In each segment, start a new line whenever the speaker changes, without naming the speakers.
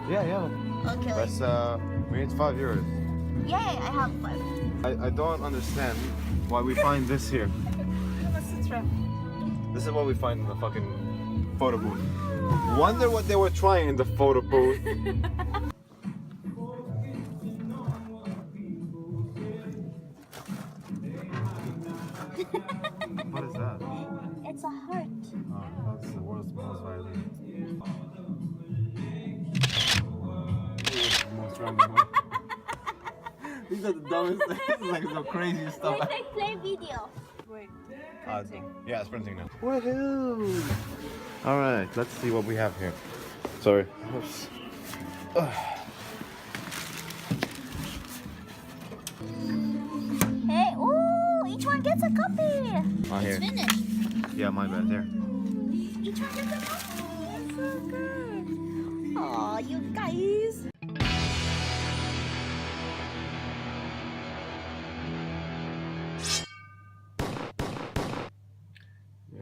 Yeah.
Okay.
That's we need €5.
Yeah, I have 5.
I don't understand why we find this here.
What's the trap?
This is what we find in the fucking photo booth. Wonder what they were trying in the photo booth. What is that?
It's a heart.
Oh, that's the world's most violent. Most random one. These are the dumbest things, like the craziest stuff.
Wait, like play video. Wait.
Yeah, it's printing now. Woohoo! Alright, let's see what we have here. Sorry.
Hey, ooh, each one gets a copy.
Oh, here.
It's finished.
Yeah, my bad. Here.
Each one gets a copy. It's so good. Aw, you guys.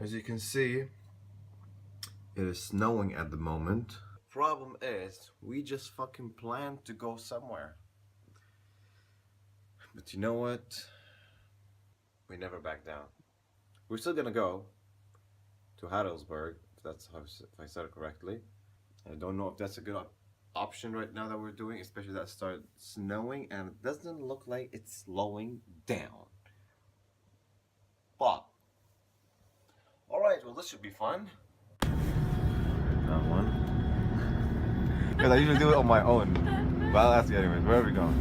As you can see, it is snowing at the moment. Problem is, we just fucking planned to go somewhere. But you know what? We never back down. We're still gonna go to Heidelberg, if that's how, if I said it correctly. I don't know if that's a good option right now that we're doing, especially that it started snowing and it doesn't look like it's slowing down. But alright, well this should be fun. That one. Because I usually do it on my own. But I'll ask you anyways, where are we going?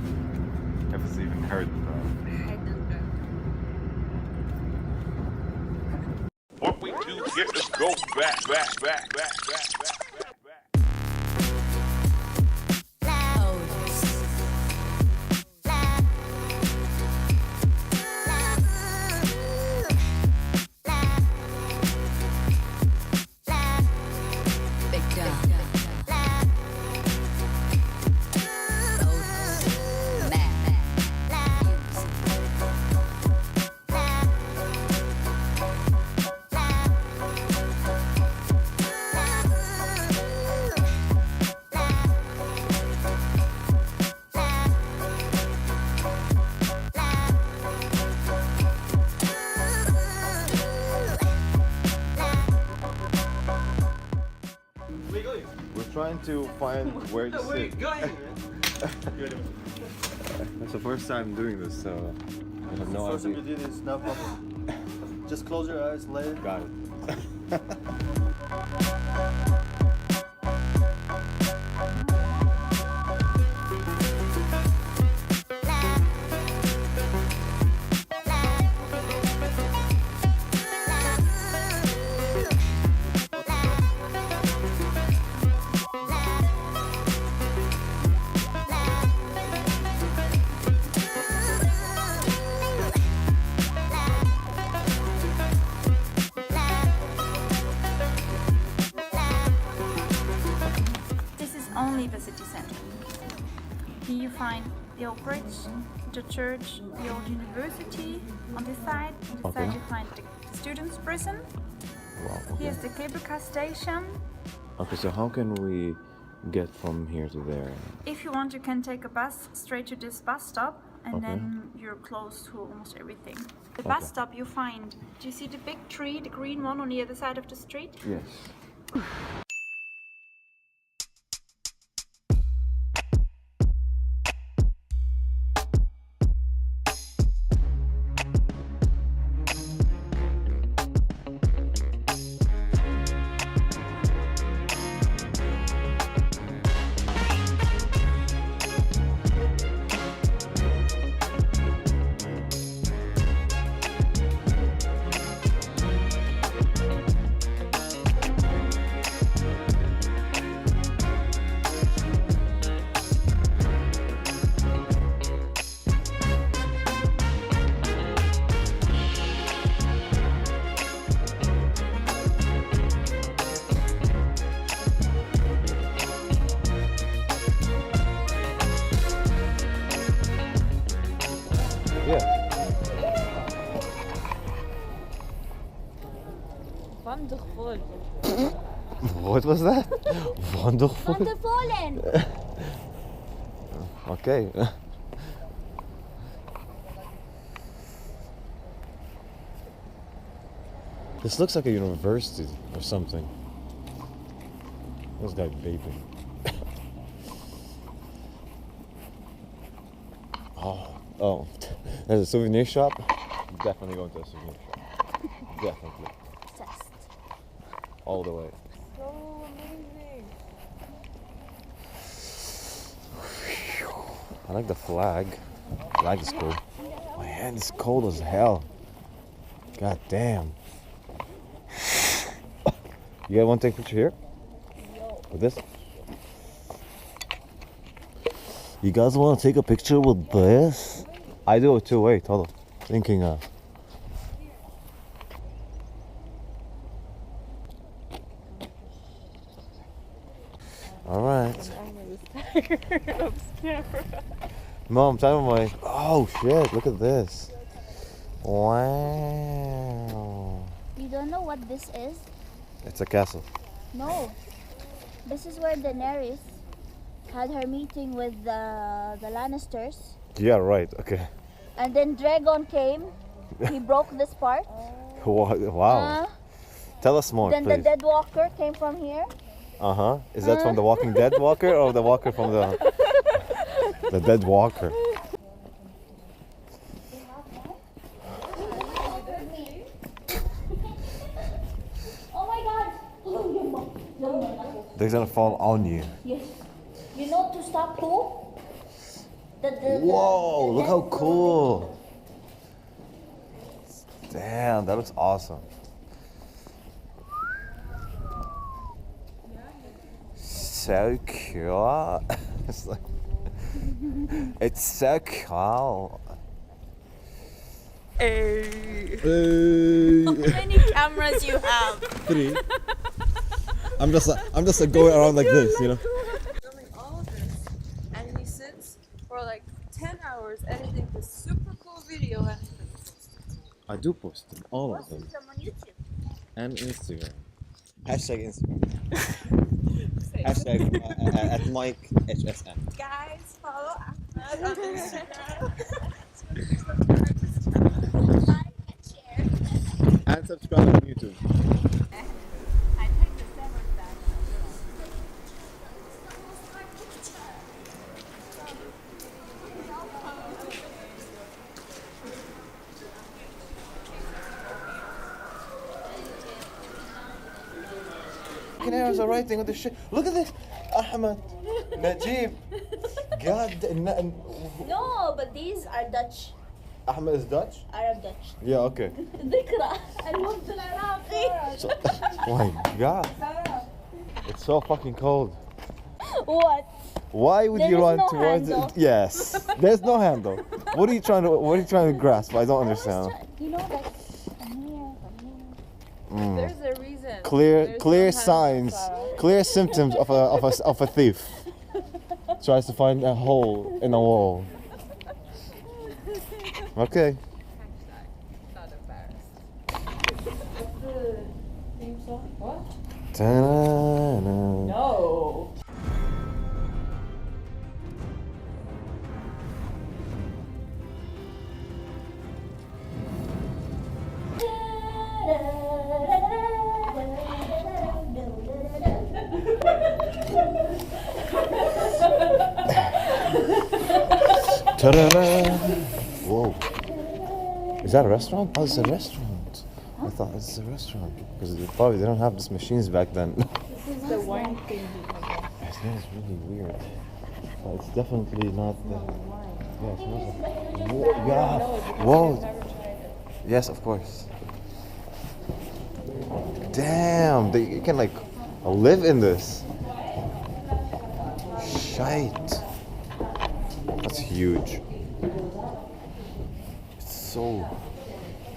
If it's even heard.
What we do here is go back.
Trying to find where to sit. That's the first time doing this, so I have no
First
idea.
time you do this, no problem. Just close your eyes, lay it.
Got it.
Only the city center. Here you find the old bridge, the church, the old university. On this side, you find the students' prison.
Wow, okay.
Here's the cable car station.
Okay, so how can we get from here to there?
If you want, you can take a bus straight to this bus stop, and then you're close to almost everything. The bus stop you find. Do you see the big tree, the green one on the other side of the street?
Yes. What was that? Wonderful.
Wonderfallen.
Okay. This looks like a university or something. This guy vaping. Oh, there's a souvenir shop. Definitely going to a souvenir shop. Definitely.
Obsessed.
All the way.
So amazing.
I like the flag. Flag is cool. My hand is cold as hell. God damn. You guys want to take a picture here? With this? You guys want to take a picture with this? I do it too. Wait, hold on. Thinking Alright. Mom, tell me my. Oh shit, look at this. Wow.
You don't know what this is?
It's a castle.
No. This is where Daenerys had her meeting with the Lannisters.
Yeah, right, okay.
And then Dragon came. He broke this part.
Wow. Tell us more,
Then
please.
the Dead Walker came from here.
Uh-huh. Is that from the Walking Dead Walker or the Walker from the Dead Walker?
Oh my god!
They're gonna fall on you.
Yes. You know to stop who?
Whoa, look how cool. Damn, that looks awesome. So cool. It's like, it's so cool.
Hey.
Hey.
How many cameras you have?
3. I'm just like going around like this, you know.
Filming all of this, and he sits for like 10 hours editing this super cool video and he doesn't post it.
I do post them, all of them,
Some on YouTube.
and Instagram. Hashtag Instagram.
Say,
Hashtag at MikeHSN.
guys, follow Ahmed on Instagram.
Like and share.
And subscribe on YouTube.
I take the severed back.
Canaries are writing on the shit. Look at this. Ahmed. Najib. God.
No, but these are Dutch.
Ahmed is Dutch?
Arab Dutch.
Yeah, okay.
ذكرى الموت العراقي.
So, oh my god. It's so fucking cold.
What?
Why would
There
you
is
run
no
towards
handle.
it? Yes. There's no handle. What are you trying to grasp? I don't understand.
You know that from here.
There's a reason.
Clear
There's
clear
no
signs,
handle.
clear symptoms of a thief. Tries to find a hole in a wall. Okay.
Not embarrassed.
What?
Ta-da-da.
No.
Ta-da-da. Whoa. Is that a restaurant? Oh, it's a restaurant. I thought it's a restaurant because they probably didn't have these machines back then.
This is the wine thing.
That is really weird. But it's definitely not the. Yeah, it smells like. Whoa, yeah. Whoa. Yes, of course. Damn, you can like live in this. Shite. That's huge. It's so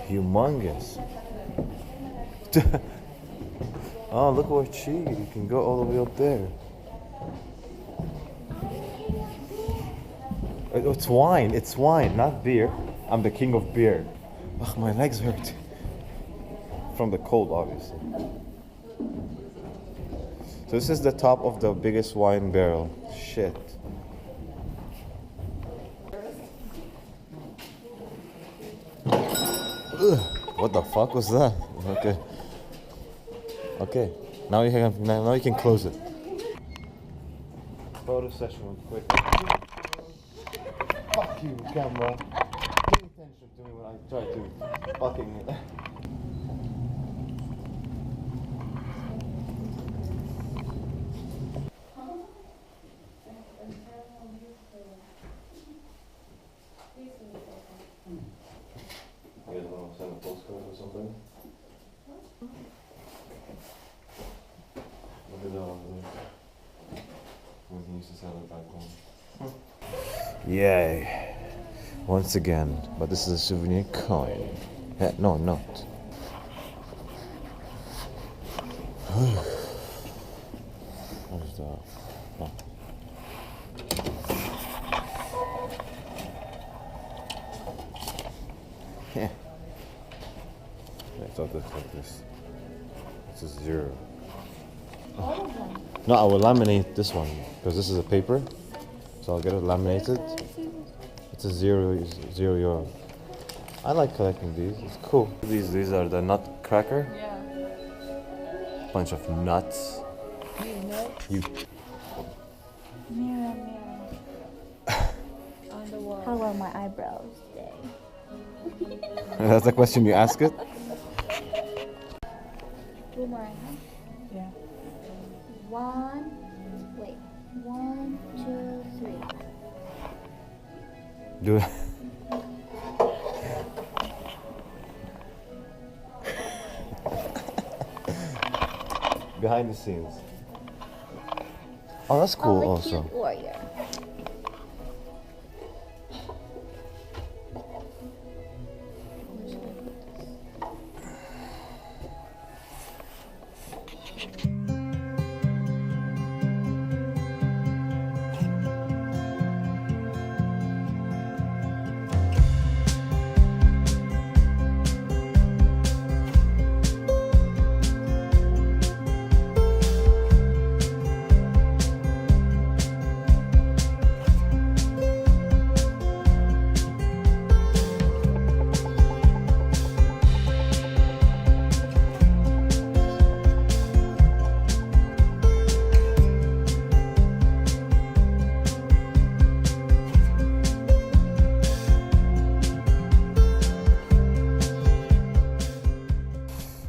humongous. Oh, look where cheap. You can go all the way up there. It's wine. It's wine, not beer. I'm the king of beer. Ugh, my legs hurt. From the cold, obviously. So this is the top of the biggest wine barrel. Shit. Ugh, what the fuck was that? Okay. Okay. Now you can close it. Photo session real quick. Fuck you, camera. Pay attention to me when I try to fucking. You guys want to send a postcard or something? Look at that. We used to sell it back home. Yay. Once again. But this is a souvenir coin. No, not. What is that? Oh. Yeah. I thought this like this. This is 0.
All of them.
No, I will laminate this one because this is a paper, so I'll get it laminated. It's a €0. I like collecting these. It's cool. These are the nut cracker.
Yeah.
Bunch of nuts. You.
Mirror, mirror.
On the wall.
How are my eyebrows today?
That's the question you ask it.
Boomerang.
Yeah.
1, 2, 3.
Do it. Behind the scenes. Oh, that's cool.
Oh, a
Also.
cute warrior.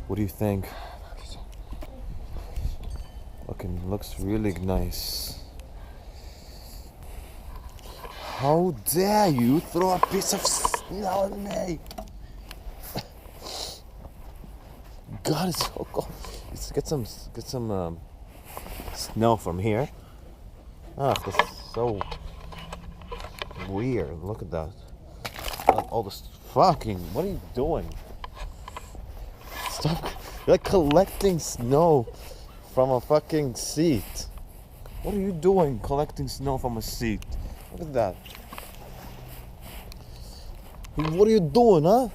What do you think? Looks really nice. How dare you throw a piece of snow at me? God, it's so cold. Let's get some snow from here. Ah, that's so weird. Look at that. All this fucking. What are you doing? Stop. You're like collecting snow from a fucking seat. What are you doing collecting snow from a seat? Look at that. What are you doing, huh?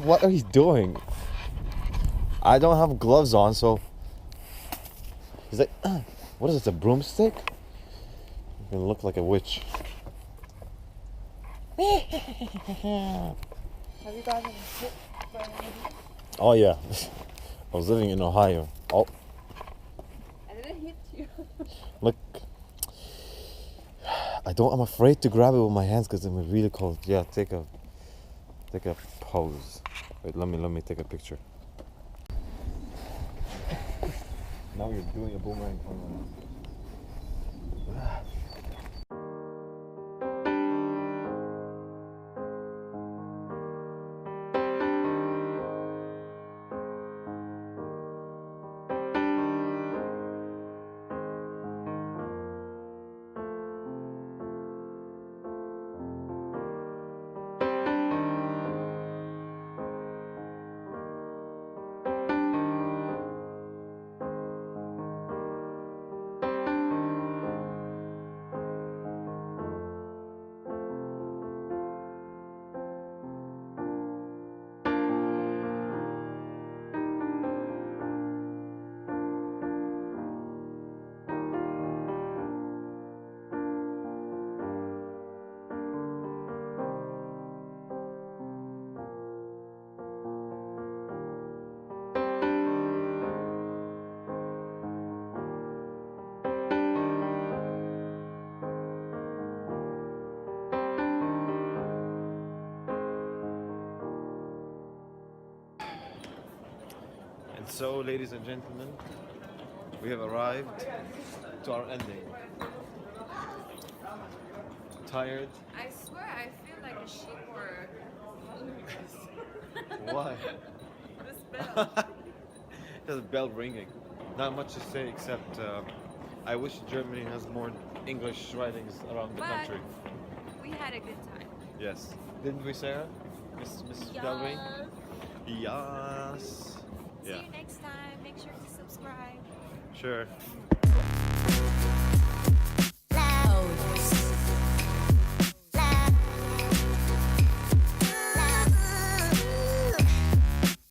What are you doing? I don't have gloves on, so. He's like, what is it, a broomstick? You're gonna look like a witch.
Have you gotten hit by anything?
Oh yeah. I was living in Ohio. Oh,
I didn't hit you.
look. I'm afraid to grab it with my hands because I'm really cold. Yeah, take a pose. Wait, let me take a picture. Now you're doing a boomerang for me. So, ladies and gentlemen, we have arrived to our ending. Tired?
I swear I feel like a sheep or
Why?
this bell.
There's a bell ringing. Not much to say except I wish Germany has more English writings around the
But-
country.
We had a good time.
Yes. Didn't we, Sarah? Miss Bell Ring? Yes.
See you next time. Make sure to subscribe.
Sure.